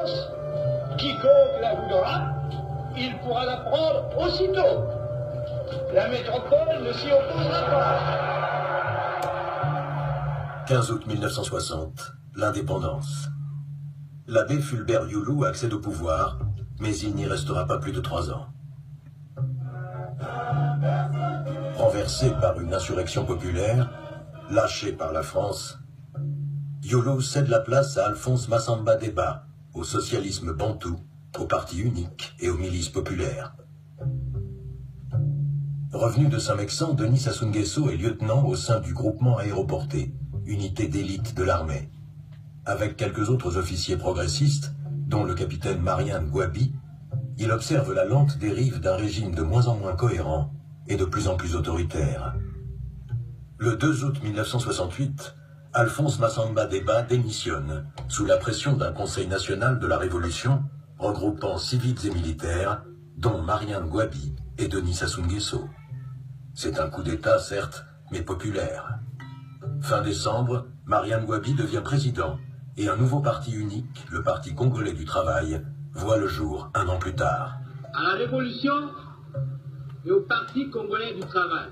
force, quiconque la voudra, il pourra la prendre aussitôt. La métropole ne s'y opposera pas. 15 août 1960, l'indépendance. L'abbé Fulbert Youlou accède au pouvoir, mais il n'y restera pas plus de 3 ans. Renversé par une insurrection populaire, lâché par la France, Youlou cède la place à Alphonse Massamba Deba, au socialisme bantou, au parti unique et aux milices populaires. Revenu de Saint-Mexan, Denis Sassou Nguesso est lieutenant au sein du groupement aéroporté, unité d'élite de l'armée. Avec quelques autres officiers progressistes, dont le capitaine Mariane Gouabi, il observe la lente dérive d'un régime de moins en moins cohérent et de plus en plus autoritaire. Le 2 août 1968, Alphonse Massamba Deba démissionne sous la pression d'un conseil national de la Révolution regroupant civils et militaires, dont Mariane Gouabi et Denis Sassou Nguesso. C'est un coup d'État, certes, mais populaire. Fin décembre, Mariane Gouabi devient président et un nouveau parti unique, le Parti congolais du travail, voit le jour 1 an plus tard. À la Révolution et au Parti congolais du travail,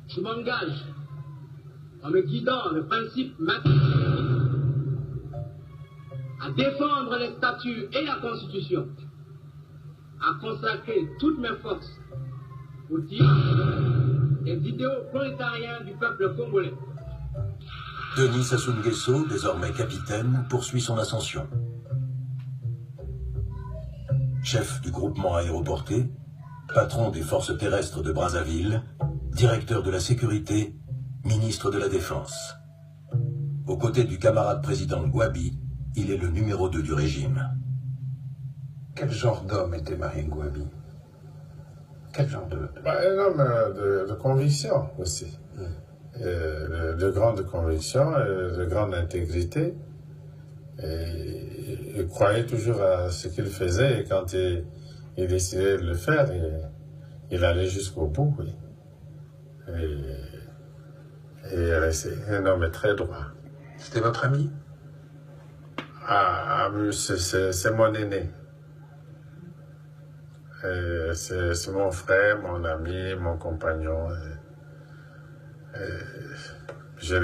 je m'engage en me guidant le principe à défendre les statuts et la Constitution, à consacrer toutes mes forces au dire les idéaux prolétariens du peuple congolais. Denis Sassou Nguesso, désormais capitaine, poursuit son ascension. Chef du groupement aéroporté, patron des forces terrestres de Brazzaville, directeur de la sécurité, ministre de la Défense. Aux côtés du camarade président Gouabi, il est le numéro 2 du régime. Quel genre d'homme était Mariane Gouabi? Quel genre de... Un homme de conviction aussi. De grande conviction, de grande intégrité. Et il croyait toujours à ce qu'il faisait et quand il décidait de le faire, il allait jusqu'au bout. Oui. Et c'est un homme très droit. C'était votre ami? C'est mon aîné. C'est mon frère, mon ami, mon compagnon. Je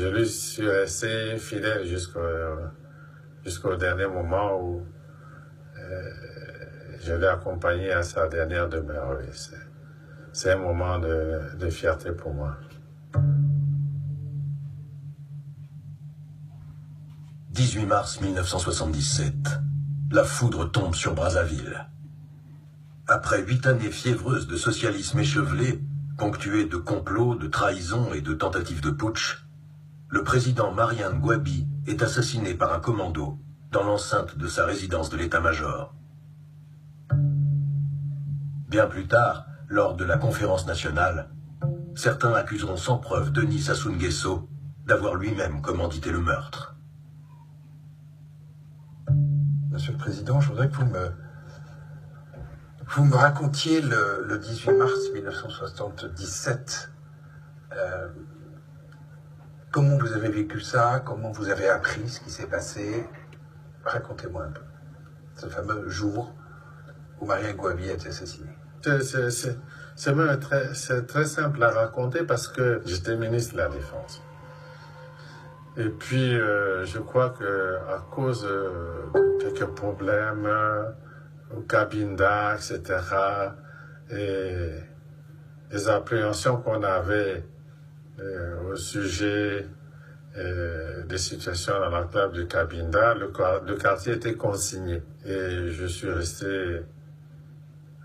lui suis resté fidèle jusqu'au dernier moment où je l'ai accompagné à sa dernière demeure. Oui. C'est un moment de fierté pour moi. 18 mars 1977. La foudre tombe sur Brazzaville. Après 8 années fiévreuses de socialisme échevelé, ponctuées de complots, de trahisons et de tentatives de putsch, le président Mariane Gouabi est assassiné par un commando dans l'enceinte de sa résidence de l'état-major. Bien plus tard, lors de la conférence nationale, certains accuseront sans preuve Denis Sassou Nguesso d'avoir lui-même commandité le meurtre. Monsieur le Président, je voudrais que vous me racontiez le 18 mars 1977. Comment vous avez vécu ça? Comment vous avez appris ce qui s'est passé? Racontez-moi un peu. Ce fameux jour où Mariane Gouabi a été assassinée. C'est très simple à raconter parce que j'étais ministre de la Défense. Et puis, je crois qu'à cause de quelques problèmes au Cabinda, etc., et les appréhensions qu'on avait au sujet des situations dans l'enclave du Cabinda, le quartier était consigné. Et je suis resté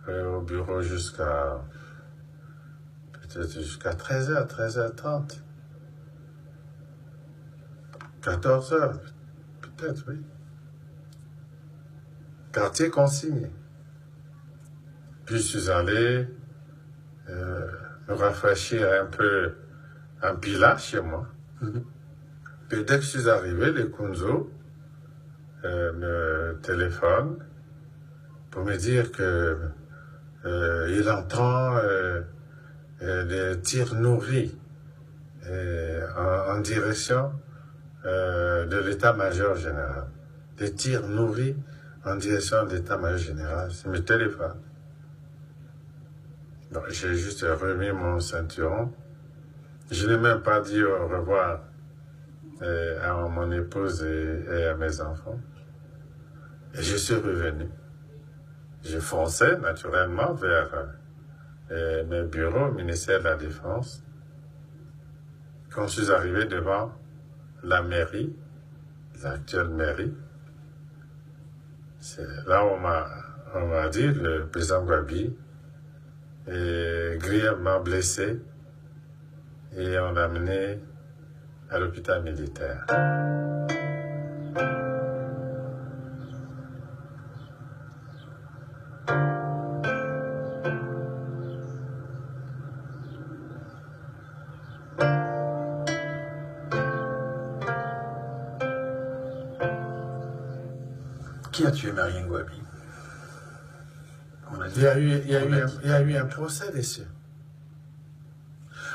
au bureau jusqu'à 13h, 13h30. 14h, peut-être, oui. Quartier consigné. Puis je suis allé me rafraîchir un peu en Pila chez moi. Puis dès que je suis arrivé, les Kunzo me téléphonent pour me dire que il entend des tirs nourris en direction de l'état-major général. Des tirs nourris en direction de l'état-major général. C'est mes téléphones. Donc, j'ai juste remis mon ceinturon. Je n'ai même pas dit au revoir à mon épouse et à mes enfants. Et je suis revenu. Je fonçais naturellement vers mes bureaux au ministère de la Défense. Quand je suis arrivé devant la mairie, l'actuelle mairie, c'est là où on m'a dit le président Gwabi est grièvement blessé et on l'a amené à l'hôpital militaire. Qui a tué Marien Gwabi? Il y a eu un procès dessus.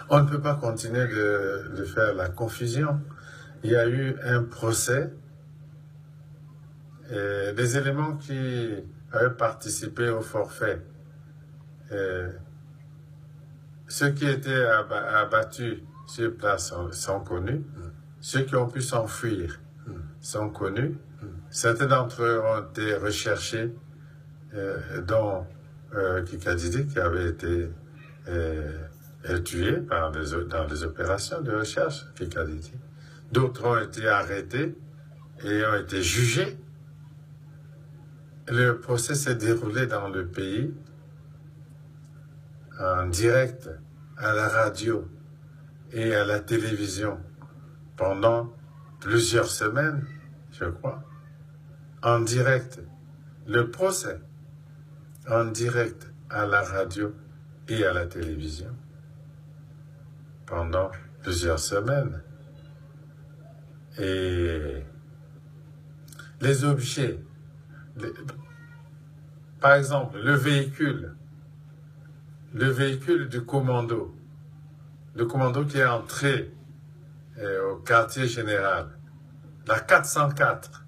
On ne peut pas continuer de faire la confusion. Il y a eu un procès. Et des éléments qui avaient participé au forfait, ceux qui étaient abattus sur place sont connus. Ceux qui ont pu s'enfuir sont connus. Certains d'entre eux ont été recherchés, dont Kikadidi, qui avait été tué dans les opérations de recherche, Kikadidi. D'autres ont été arrêtés et ont été jugés. Le procès s'est déroulé dans le pays, en direct, à la radio et à la télévision, pendant plusieurs semaines, je crois. En direct, le procès, en direct à la radio et à la télévision, pendant plusieurs semaines. Et les objets, par exemple, le véhicule du commando, le commando qui est entré au quartier général, la 404,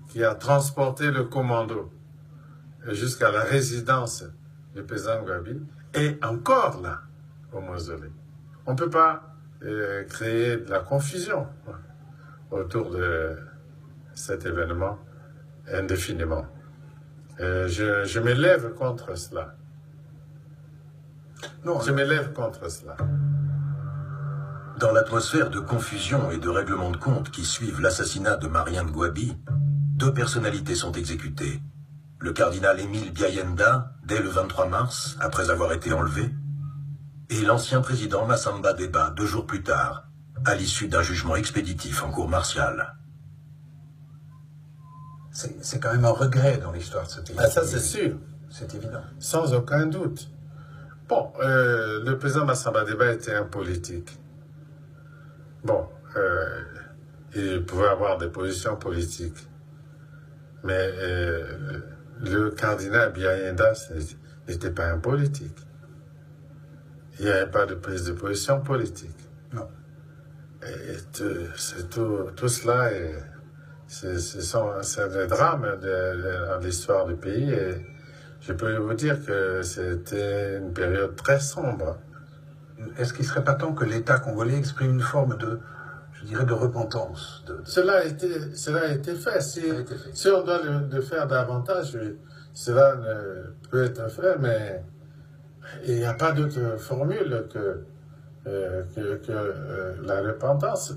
qui a transporté le commando jusqu'à la résidence du président Gwabi, est encore là, au mausolée. On ne peut pas créer de la confusion autour de cet événement indéfiniment. Je m'élève contre cela. Non, je m'élève contre cela. Dans l'atmosphère de confusion et de règlement de compte qui suivent l'assassinat de Marien Gwabi, deux personnalités sont exécutées. Le cardinal Émile Biayenda, dès le 23 mars, après avoir été enlevé, et l'ancien président Massamba Deba, 2 jours plus tard, à l'issue d'un jugement expéditif en cour martiale. C'est quand même un regret dans l'histoire de ce pays. Ah, ça, c'est sûr. C'est évident. Sans aucun doute. Bon, le président Massamba Deba était un politique. Bon, il pouvait avoir des positions politiques. Mais le cardinal Biayenda n'était pas un politique. Il n'y avait pas de prise de position politique. Non. Et tout cela, c'est le drame de l'histoire du pays. Et je peux vous dire que c'était une période très sombre. Est-ce qu'il ne serait pas temps que l'État congolais exprime une forme de, je dirais, de repentance Cela a été fait. Si on doit le faire davantage, cela ne peut être fait, mais il n'y a pas d'autre formule que la repentance.